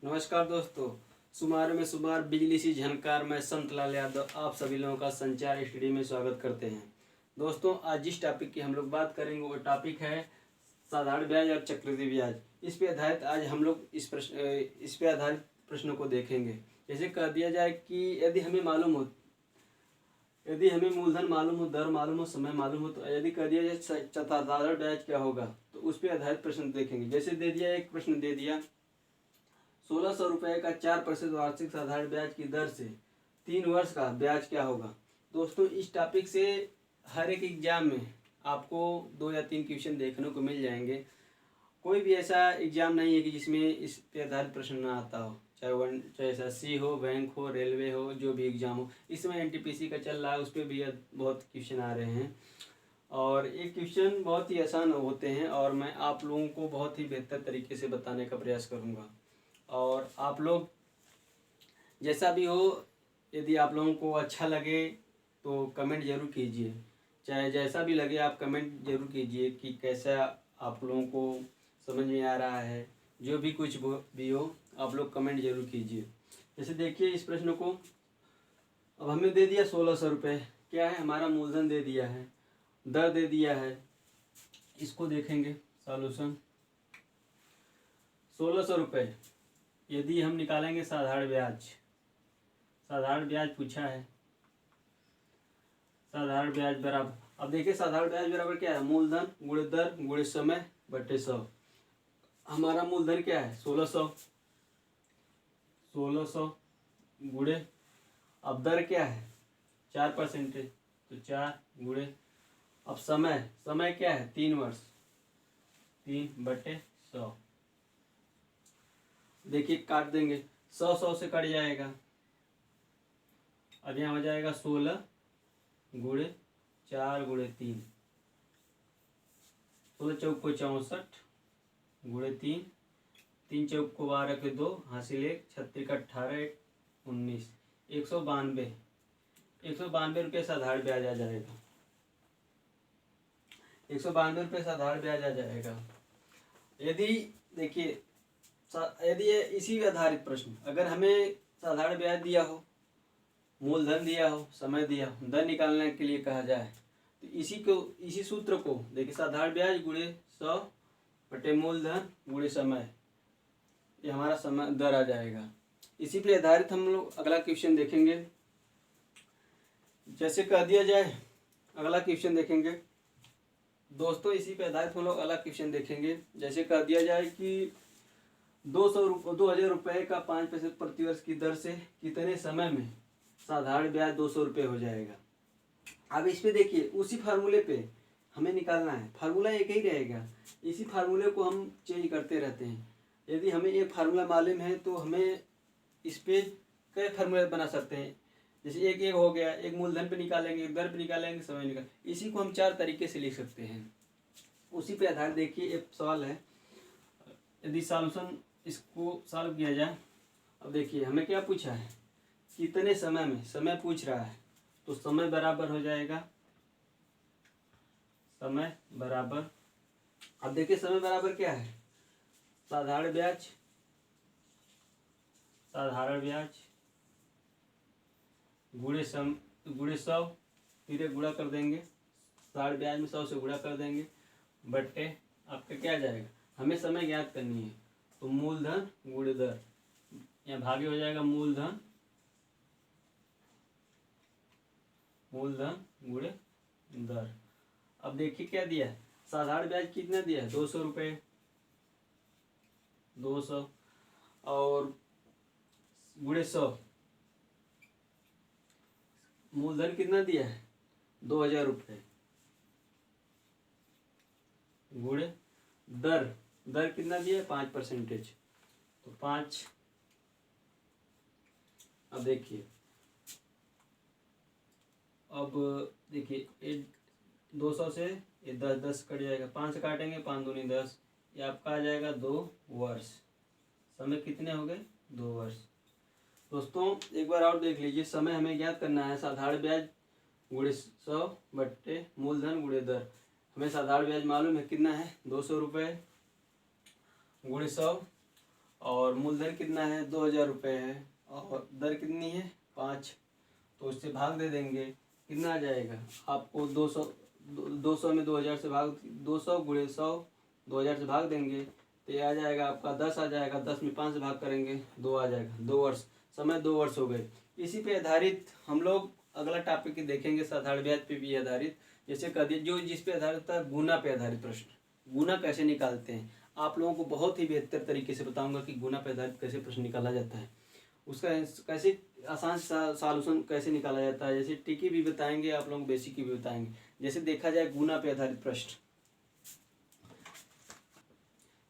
नमस्कार दोस्तों, शुमार में शुमार बिजली सी झनकार। मैं संत लाल यादव आप सभी लोगों का संचार स्टडी में स्वागत करते हैं। दोस्तों, आज जिस टॉपिक की हम लोग बात करेंगे वो टॉपिक है साधारण ब्याज और चक्रवृद्धि ब्याज। इस पे आधारित आज हम लोग इस पे आधारित प्रश्नों को देखेंगे। जैसे कह दिया जाए कि यदि हमें मूलधन मालूम हो, दर मालूम हो, समय मालूम हो, तो यदि कह दिया जाए साधारण ब्याज क्या होगा, तो उस पर आधारित प्रश्न देखेंगे। जैसे दे दिया, एक प्रश्न दे दिया 1600 रुपये का 4% वार्षिक साधारण ब्याज की दर से 3 वर्ष का ब्याज क्या होगा। दोस्तों, इस टॉपिक से हर एक एग्जाम में आपको 2 या 3 क्वेश्चन देखने को मिल जाएंगे। कोई भी ऐसा एग्जाम नहीं है कि जिसमें इस पे आधारित प्रश्न ना आता हो, चाहे एसएससी हो, बैंक हो, रेलवे हो, जो भी एग्जाम हो। इस समय एनटीपीसी का चल रहा है, उस पर भी बहुत क्वेश्चन आ रहे हैं और ये क्वेश्चन बहुत ही आसान होते हैं और मैं आप लोगों को बहुत ही बेहतर तरीके से बताने का प्रयास करूँगा। और आप लोग जैसा भी हो, यदि आप लोगों को अच्छा लगे तो कमेंट ज़रूर कीजिए। चाहे जैसा भी लगे आप कमेंट ज़रूर कीजिए कि कैसा आप लोगों को समझ में आ रहा है। जो भी कुछ भी हो, आप लोग कमेंट ज़रूर कीजिए। जैसे देखिए इस प्रश्न को, अब हमें दे दिया 1600 रुपये। क्या है, हमारा मूलधन दे दिया है, दर दे दिया है। इसको देखेंगे सॉल्यूशन। 1600 रुपये यदि हम निकालेंगे साधारण ब्याज पूछा है। साधारण ब्याज बराबर, अब देखिए साधारण ब्याज बराबर क्या है, मूलधन गुणे दर गुणे समय बटे 100। हमारा मूलधन क्या है 1600 गुणे, अब दर क्या है 4%, तो 4 गुणे, अब समय क्या है 3 वर्ष, 3 बटे 100। देखिए काट देंगे, 100 से कट जाएगा। अब यहाँ हो जाएगा 16 गुणे 4 गुणे 3, 16 चौक को 64 गुणे 3, 3 चौक को 12 के 2 हासिल 1, 36 का 18 19, 192 रुपये साधारण ब्याज आ जाएगा। 192 रुपये साधारण ब्याज आ जाएगा। यदि देखिए, यदि ये इसी आधारित प्रश्न, अगर हमें साधारण ब्याज दिया हो, मूलधन दिया हो, समय दिया हो, दर निकालने के लिए कहा जाए, तो इसी सूत्र को देखिए, साधारण ब्याज गुणे 100 बटे मूलधन गुणे समय, ये हमारा समय दर आ जाएगा। इसी पे आधारित हम लोग अगला क्वेश्चन देखेंगे। जैसे कह दिया जाए, अगला क्वेश्चन देखेंगे दोस्तों, इसी पे आधारित हम लोग अगला क्वेश्चन देखेंगे। जैसे कह दिया जाए कि 2000 रुपये का 5% प्रतिवर्ष की दर से कितने समय में साधारण ब्याज 200 रुपये हो जाएगा। अब इस पे देखिए, उसी फार्मूले पे हमें निकालना है। फार्मूला एक ही रहेगा, इसी फार्मूले को हम चेंज करते रहते हैं। यदि हमें एक फार्मूला मालूम है तो हमें इस पे कई फार्मूले बना सकते हैं। जैसे एक हो गया, एक मूलधन पे निकालेंगे, एक दर पे निकालेंगे, समय निकाल, इसी को हम 4 तरीके से लिख सकते हैं। उसी पे आधार देखिए एक सवाल है, यदि सॉल्यूशन इसको सॉल्व किया जाए। अब देखिए हमें क्या पूछा है, कितने समय में, समय पूछ रहा है, तो समय बराबर हो जाएगा, समय बराबर, अब देखिए समय बराबर क्या है, साधारण ब्याज गुणे 100, फिर गुणा कर देंगे, साधारण ब्याज में 100 से गुणा कर देंगे, बट्टे आपका क्या जाएगा, हमें समय ज्ञात करनी है, तो मूलधन गुणे दर, यहाँ भागे हो जाएगा मूलधन गुणे दर। अब देखिए क्या दिया है, साधारण ब्याज कितना दिया है 200 रुपये, 200 और गुणे 100, मूलधन कितना दिया है 2000 रुपये, गुणे दर कितना दिया है 5%, तो 5। अब देखिए, अब देखिए 200 से ये 10 कट जाएगा, 5 से काटेंगे, 5 दूनी 10, ये आपका आ जाएगा 2 वर्ष। समय कितने हो गए 2 वर्ष। दोस्तों एक बार और देख लीजिए, समय हमें ज्ञात करना है, साधारण ब्याज गुणे 100 बट्टे मूलधन गुणे दर। हमें साधारण ब्याज मालूम है कितना है 200 रुपये, गुणे 100 और मूलधन कितना है 2000 रुपये है और दर कितनी है 5, तो उससे भाग दे देंगे, कितना आ जाएगा आपको 200, 200 में 2000 से भाग 200 गुणे 100 2000 से भाग देंगे तो ये आ जाएगा आपका 10 आ जाएगा, 10 में 5 से भाग करेंगे 2 आ जाएगा, 2 वर्ष, समय 2 वर्ष हो गए। इसी पे आधारित हम लोग अगला टॉपिक देखेंगे साधारण ब्याज पे भी आधारित, जैसे कह दिए जो जिस पे आधारित होता है गुना पे आधारित प्रश्न, गुना कैसे निकालते हैं आप लोगों को बहुत ही बेहतर तरीके से बताऊंगा कि गुना पे आधारित कैसे प्रश्न निकाला जाता है, उसका कैसे आसान सॉल्यूशन कैसे निकाला जाता है, जैसे टिकी भी बताएंगे आप लोग, बेसिक की भी बताएंगे। जैसे देखा जाए गुना पे आधारित प्रश्न,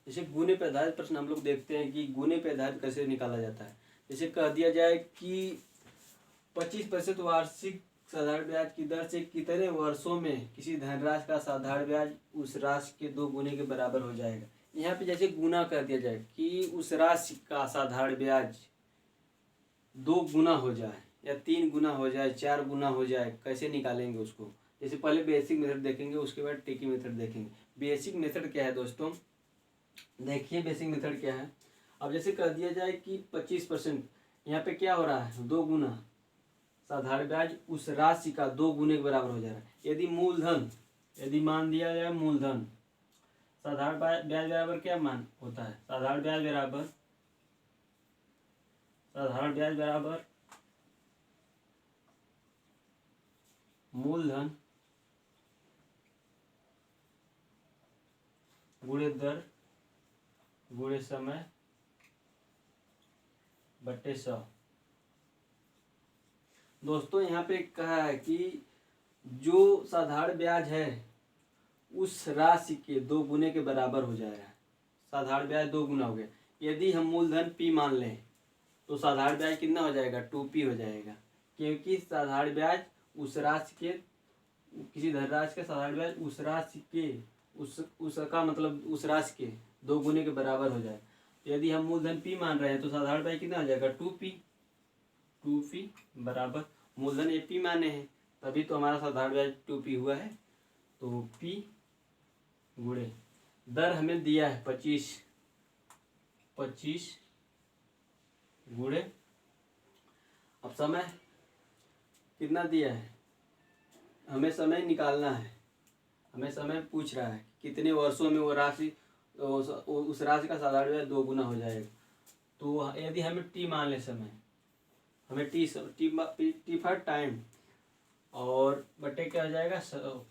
जैसे गुने पे आधारित प्रश्न हम लोग देखते हैं कि गुने पे आधारित कैसे निकाला जाता है। जैसे कह दिया जाए कि 25% वार्षिक साधारण ब्याज की दर से कितने वर्षों में किसी धनराशि का साधारण ब्याज उस राशि के 2 गुने के बराबर हो जाएगा। यहाँ पे जैसे गुना कर दिया जाए कि उस राशि का साधारण ब्याज 2 गुना हो जाए या 3 गुना हो जाए, 4 गुना हो जाए, कैसे निकालेंगे उसको। जैसे पहले बेसिक मेथड देखेंगे, उसके बाद टिकी मेथड देखेंगे। बेसिक मेथड क्या है दोस्तों, देखिए बेसिक मेथड क्या है। अब जैसे कह दिया जाए कि 25%, यहाँ पे क्या हो रहा है 2 गुना साधारण ब्याज उस राशि का 2 गुने के बराबर हो जा रहा है। यदि मूलधन, यदि मान दिया जाए मूलधन, साधारण ब्याज बराबर क्या मान होता है, साधारण ब्याज बराबर मूलधन गुणे दर गुणे समय बट्टे 100। दोस्तों यहाँ पे कहा है कि जो साधारण ब्याज है उस राशि के 2 गुने के बराबर हो जाएगा। साधारण ब्याज 2 गुना हो गया। यदि हम मूलधन P मान लें तो साधारण ब्याज कितना हो जाएगा 2P हो जाएगा, क्योंकि साधारण ब्याज उस राशि के, किसी धनराशि का साधारण ब्याज उस राशि के उसका मतलब उस राशि के 2 गुने के बराबर हो जाए। यदि हम मूलधन P मान रहे हैं तो साधारण ब्याज कितना हो जाएगा 2P बराबर मूलधन AP माने हैं, तभी तो हमारा साधारण ब्याज 2P हुआ है। तो P गुणे दर हमें दिया है 25 गुणे, अब समय कितना दिया है, हमें समय निकालना है, हमें समय पूछ रहा है कितने वर्षों में वो राशि उस राशि का साधारण ब्याज 2 गुना हो जाएगा। तो यदि हमें T मान ले समय, हमें टी फॉर टाइम और बटे क्या हो जाएगा 100।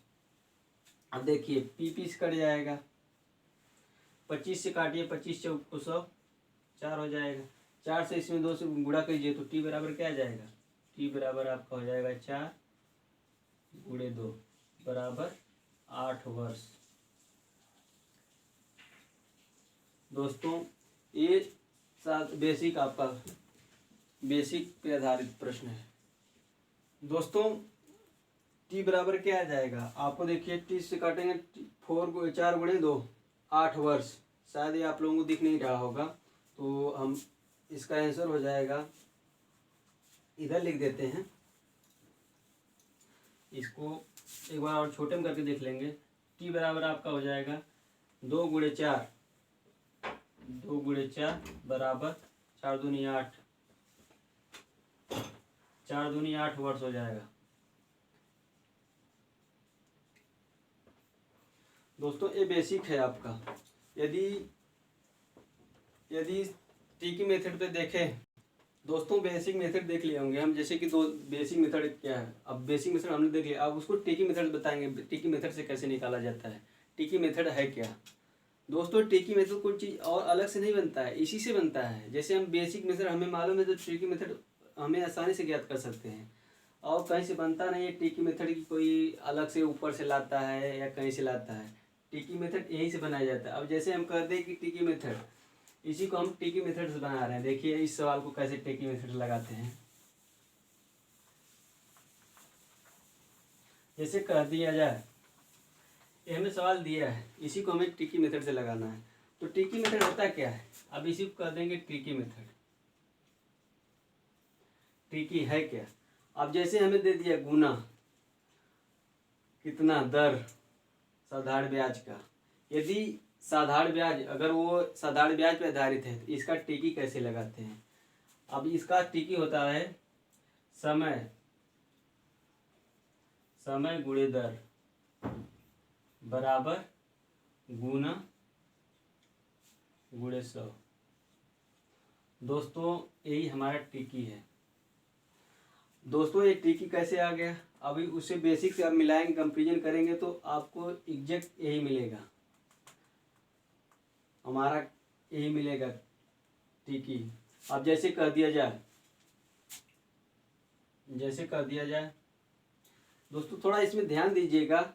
अब देखिए P से कट जाएगा, 25 से काटिए, 25 चौक 100, 4 हो जाएगा, 4 से इसमें 2 से गुणा कीजिए तो T बराबर क्या आ जाएगा, T बराबर आपका हो जाएगा 4 गुणे 2 बराबर 8 वर्ष। दोस्तों ये बेसिक आपका बेसिक पे आधारित प्रश्न है। दोस्तों T बराबर क्या आ जाएगा, आपको देखिए T से काटेंगे 4 गुणे 2 8 वर्ष, शायद ये आप लोगों को दिख नहीं रहा होगा, तो हम इसका आंसर हो जाएगा, इधर लिख देते हैं, इसको एक बार और छोटे में करके देख लेंगे। T बराबर आपका हो जाएगा 2 गुणे 4 बराबर 4 दूनी 8, 4 दूनी 8 वर्ष हो जाएगा। दोस्तों ये बेसिक है आपका। यदि टी की मेथड पे देखें, दोस्तों बेसिक मेथड देख लिए होंगे हम, जैसे कि दो बेसिक मेथड क्या है, अब बेसिक मेथड हमने देख लिया, अब उसको टिकी मेथड बताएंगे, टिकी मेथड से कैसे निकाला जाता है। टिकी मेथड है क्या दोस्तों, टिकी मेथड कोई चीज़ और अलग से नहीं बनता है, इसी से बनता है। जैसे हम बेसिक मेथड हमें मालूम है तो टिकी मेथड हमें आसानी से ज्ञात कर सकते हैं, और कहीं से बनता नहीं है। टिकी मेथड की कोई अलग से ऊपर से लाता है या कहीं से लाता है, टिकी मेथड यहीं से बनाया जाता है। अब जैसे हम कहते हैं कि टिकी मेथड, इसी को हम टिकी मेथड से बना रहे हैं। देखिए इस सवाल को कैसे टिकी मेथड लगाते हैं। जैसे कह दिया जाए, ये हमें सवाल दिया है, इसी को हमें टिकी मेथड से लगाना है। तो टिकी मेथड होता क्या है, अब इसी को कह देंगे टिकी मेथड। टिकी है क्या, अब जैसे हमें दे दिया गुना कितना, दर साधारण ब्याज का, यदि साधारण ब्याज, अगर वो साधारण ब्याज पे आधारित है तो इसका टिकी कैसे लगाते हैं। अब इसका टिकी होता है समय गुणे दर बराबर गुना गुणे 100। दोस्तों यही हमारा टिकी है। दोस्तों ये टिकी कैसे आ गया, अभी उसे बेसिक से अब मिलाएंगे, कंपेरिजन करेंगे तो आपको एग्जैक्ट यही मिलेगा, हमारा यही मिलेगा टिकी। अब जैसे कर दिया जाए दोस्तों, थोड़ा इसमें ध्यान दीजिएगा।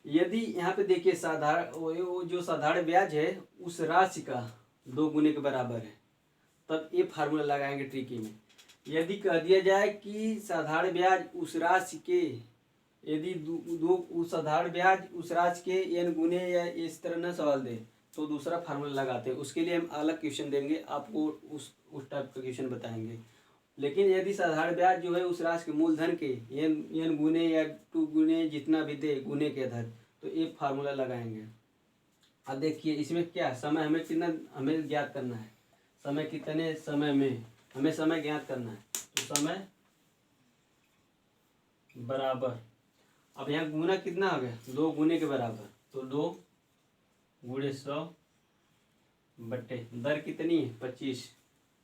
यदि यहाँ पे देखिए साधारण, वो जो साधारण ब्याज है उस राशि का 2 गुने के बराबर है, तब ये फार्मूला लगाएंगे ट्रिकी में। यदि कह दिया जाए कि साधारण ब्याज उस राशि के, यदि उस साधारण ब्याज उस राशि के n गुने या इस तरह न सवाल दे तो दूसरा फार्मूला लगाते हैं। उसके लिए हम अलग क्वेश्चन देंगे आपको, उस टाइप का क्वेश्चन बताएंगे। लेकिन यदि साधारण ब्याज जो है उस राशि के मूलधन के n गुने या 2 गुने जितना भी दे गुने के आधार, तो एक फार्मूला लगाएंगे। अब देखिए इसमें क्या समय हमें ज्ञात करना है, समय कितने समय में हमें समय ज्ञात करना है, तो समय बराबर, अब यहाँ गुना कितना आ गया 2 गुने के बराबर, तो 2 गुणे 100 बट्टे दर कितनी है 25,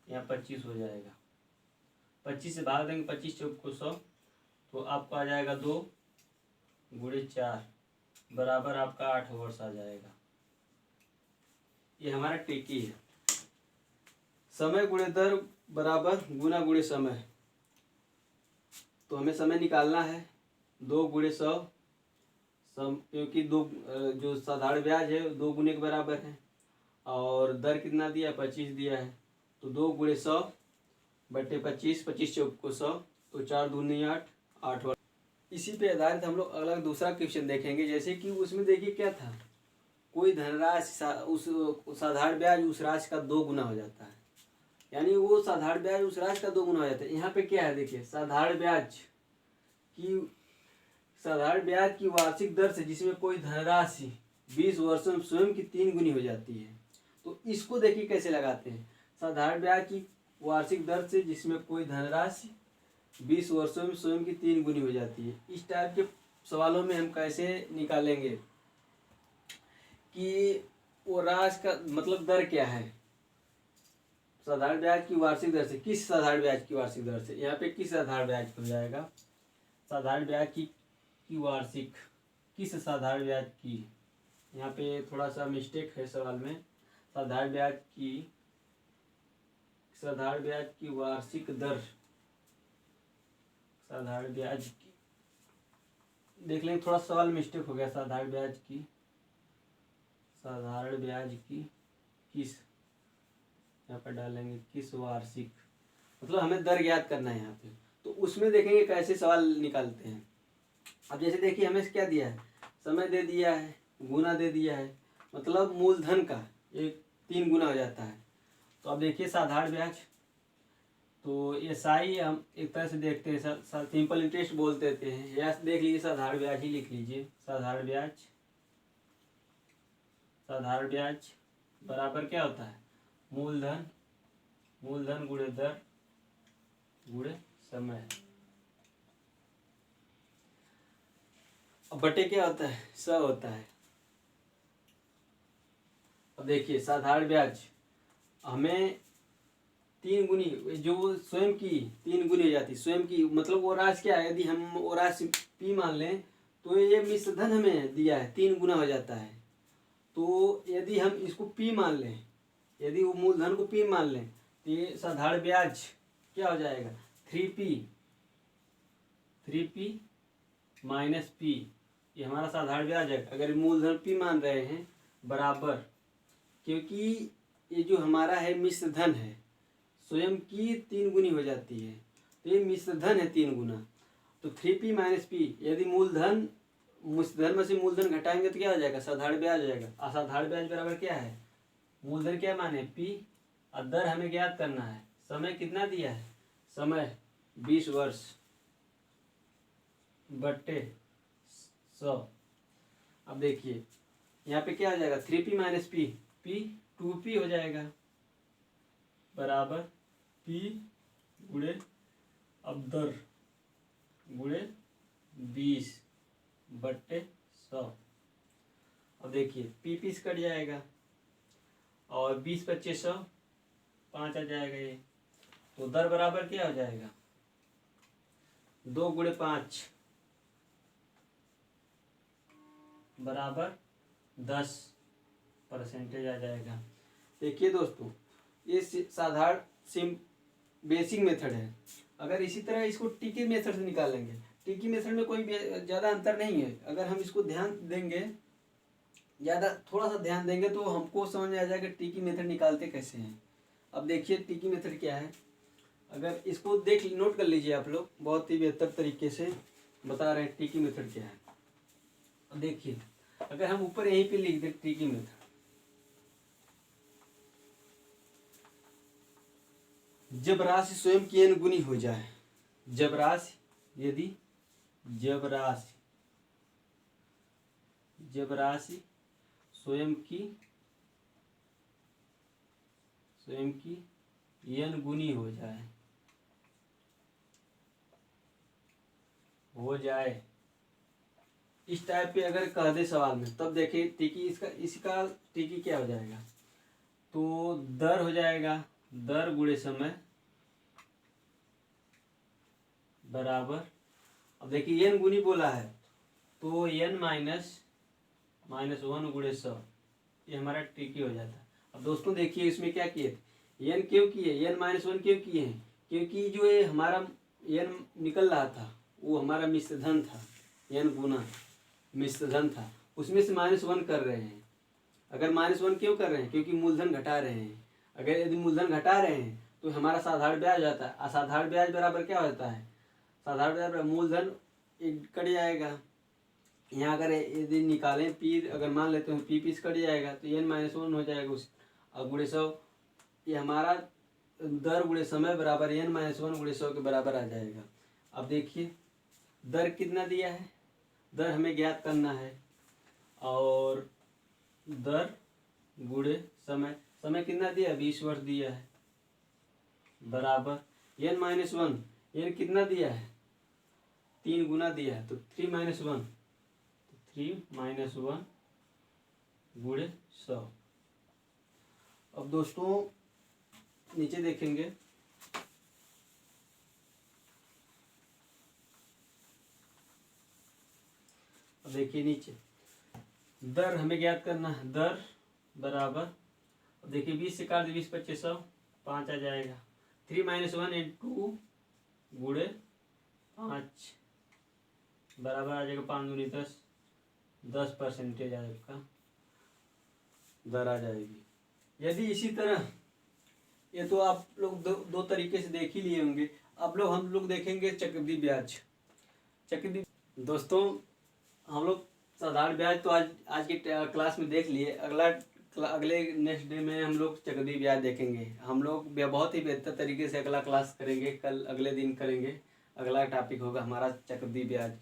यहाँ 25 हो जाएगा, 25 से भाग देंगे 25 चौक को 100, तो आपको आ जाएगा 2 गुणे 4 बराबर आपका 8 वर्ष आ जाएगा। ये हमारा टिकी है। समय गुणे दर बराबर गुना गुणे समय, तो हमें समय निकालना है 2 गुणे 100, क्योंकि जो साधारण ब्याज है 2 गुने के बराबर है, और दर कितना दिया 25 दिया है, तो 2 गुणे 100 बट्टे 25, 25 चौक को 100, तो 4 दूनी 8 वर्ष। इसी पे आधारित हम लोग अलग दूसरा क्वेश्चन देखेंगे। जैसे कि उसमें देखिए क्या था, कोई धनराशि उस साधारण ब्याज उस राशि का 2 गुना हो जाता है, यानी वो साधारण ब्याज उस राशि का 2 गुना हो जाता है। यहाँ पे क्या है देखिए, साधारण ब्याज की वार्षिक दर से जिसमें कोई धनराशि 20 वर्षों में स्वयं की 3 गुनी हो जाती है, तो इसको देखिए कैसे लगाते हैं। साधारण ब्याज की वार्षिक दर से जिसमें कोई धनराशि 20 वर्षों में स्वयं की 3 गुनी हो जाती है। इस टाइप के सवालों में हम कैसे निकालेंगे कि वो राशि का मतलब दर क्या है, साधारण ब्याज की वार्षिक दर से, किस साधारण ब्याज की वार्षिक दर से, यहाँ पे किस साधारण ब्याज हो जाएगा, साधारण ब्याज की वार्षिक, किस साधारण ब्याज की, यहाँ पे थोड़ा सा मिस्टेक है सवाल में, साधारण ब्याज की वार्षिक दर, साधारण ब्याज की देख लेंगे, थोड़ा सवाल मिस्टेक हो गया। साधारण ब्याज की किस, यहाँ पर डालेंगे किस वार्षिक, मतलब हमें दर ज्ञात करना है यहाँ पे, तो उसमें देखेंगे कैसे सवाल निकालते हैं। अब जैसे देखिए हमें क्या दिया है, समय दे दिया है, गुना दे दिया है, मतलब मूलधन का एक 3 गुना हो जाता है। तो अब देखिए साधारण ब्याज, तो एसआई हम एक तरह से देखते हैं, सिंपल इंटरेस्ट बोल देते हैं, या देख लीजिए साधारण ब्याज ही लिख लीजिए। साधारण ब्याज बराबर क्या होता है, मूलधन गुणे दर गुणे समय, अब बटे क्या होता है 100 होता है। अब देखिए साधारण ब्याज हमें 3 गुनी, जो स्वयं की 3 गुनी हो जाती है, स्वयं की मतलब वो राशि क्या है, यदि हम वो राशि पी मान लें तो ये मिश्रधन हमें दिया है 3 गुना हो जाता है। तो यदि हम इसको पी मान लें, यदि वो मूलधन को पी मान लें, तो ये साधारण ब्याज क्या हो जाएगा 3p माइनस p, ये हमारा साधारण ब्याज है। अगर मूलधन p मान रहे हैं बराबर, क्योंकि ये जो हमारा है मिश्रधन है, स्वयं की 3 गुनी हो जाती है, तो ये मिश्रधन है 3 गुना, तो 3p माइनस p, यदि मूलधन मिश्रधन में से मूलधन घटाएंगे तो क्या हो जाएगा साधारण ब्याज हो जाएगा। असाधारण ब्याज बराबर क्या है, मूलधन क्या माने p, और दर हमें ज्ञात करना है। समय कितना दिया है, समय 20 वर्ष बट्टे 100। अब देखिए यहाँ पे क्या आ जाएगा 3p minus P, p 2p हो जाएगा बराबर p गुणे अब दर गुणे 20/100। अब देखिए p पीस कट जाएगा और 20/2500 5 आ जाएगा ये, तो दर बराबर क्या हो जाएगा 2 गुणे 5 बराबर 10% आ जाएगा। देखिए दोस्तों ये साधारण सिम बेसिक मेथड है। अगर इसी तरह इसको टिकी मेथड से निकालेंगे, टिकी मेथड में कोई ज़्यादा अंतर नहीं है। अगर हम इसको ध्यान देंगे, ज़्यादा थोड़ा सा ध्यान देंगे तो हमको समझ में आ जाएगा टिकी मेथड निकालते कैसे हैं। अब देखिए टिकी मेथड क्या है, अगर इसको देख नोट कर लीजिए आप लोग, बहुत ही बेहतर तरीके से बता रहे हैं टिकी मेथड क्या है। अब देखिए अगर हम ऊपर यहीं पे लिख दें टिकी मेथड, जब राशि स्वयं की n गुनी हो जाए, जब राशि स्वयं की n गुनी हो जाए इस टाइप पे अगर कह दे सवाल में, तब देखिए टिकी इसका टिकी क्या हो जाएगा, तो दर हो जाएगा दर गुणे समय बराबर, अब देखिए n गुनी बोला है तो n माइनस 1 गुणे 100, ये हमारा टिकी हो जाता है। अब दोस्तों देखिए इसमें क्या किए थे, n क्यों किए, n माइनस 1 क्यों किए हैं, क्योंकि जो ये हमारा n निकल रहा था वो हमारा मिश्रधन था, n गुना मिश्रधन था, उसमें से -1 कर रहे हैं। अगर -1 क्यों कर रहे हैं, क्योंकि मूलधन घटा रहे हैं। अगर यदि मूलधन घटा रहे हैं तो हमारा साधारण ब्याज आता है, असाधारण ब्याज बराबर क्या होता है, साधारण ब्याज बराबर मूलधन कट जाएगा। यहाँ अगर यदि निकालें पी, अगर मान लेते हैं पी पीस कट जाएगा तो n माइनस 1 हो जाएगा उस, और गुणे 100, ये हमारा दर गुणे समय बराबर n माइनस 1 गुणे 100 के बराबर आ जाएगा। अब देखिए दर कितना दिया है, दर हमें ज्ञात करना है, और दर गुणे समय कितना दिया, 20 वर्ष दिया है बराबर n माइनस 1, n कितना दिया है 3 गुना दिया है, तो 3 माइनस 1 गुणे 100। अब दोस्तों नीचे देखेंगे, अब देखिए नीचे दर हमें ज्ञात करना है, दर बराबर, अब देखिए 20 से काट 20/2500 5 आ जाएगा, 3 माइनस 1 इंटू गुणे 5 बराबर आ जाएगा 5 दूनी 10% आपका दर आ जाएगी। यदि इसी तरह, ये तो आप लोग दो तरीके से देख ही लिए होंगे। अब हम लोग देखेंगे चक्रवृद्धि ब्याज। दोस्तों हम लोग साधारण ब्याज तो आज की क्लास में देख लिए, अगले नेक्स्ट डे में हम लोग चक्रवृद्धि ब्याज देखेंगे। हम लोग बहुत ही बेहतर तरीके से अगला क्लास करेंगे, कल अगले दिन करेंगे। अगला टॉपिक होगा हमारा चक्रवृद्धि ब्याज,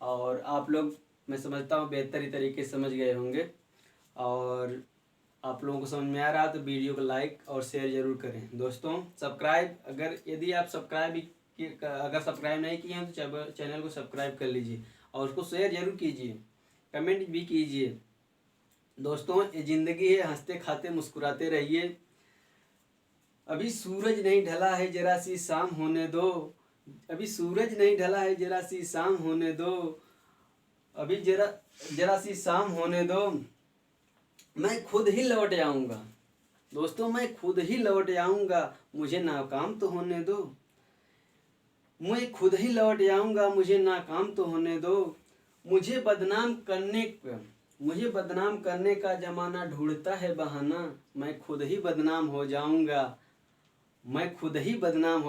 और आप लोग मैं समझता हूँ बेहतर ही तरीके से समझ गए होंगे। और आप लोगों को समझ में आ रहा तो वीडियो को लाइक और शेयर जरूर करें। दोस्तों सब्सक्राइब, यदि आप सब्सक्राइब नहीं किए हैं तो चैनल को सब्सक्राइब कर लीजिए और उसको शेयर जरूर कीजिए, कमेंट भी कीजिए। दोस्तों ये ज़िंदगी है, हंसते खाते मुस्कुराते रहिए। अभी सूरज नहीं ढला है, जरा सी शाम होने दो। अभी सूरज नहीं ढला है, जरा सी शाम होने दो। अभी जरा सी शाम होने दो, मैं खुद ही लौट आऊँगा। दोस्तों मैं खुद ही लौट आऊँगा, मुझे नाकाम तो होने दो। मैं खुद ही लौट आऊँगा, मुझे नाकाम तो होने दो। मुझे बदनाम करने का ज़माना ढूंढता है बहाना। मैं खुद ही बदनाम हो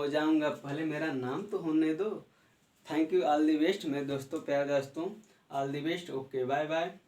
जाऊँगा, पहले मेरा नाम तो होने दो। Thank you, all the best मेरे दोस्तों, प्यारे दोस्तों, all the best. Okay, bye bye.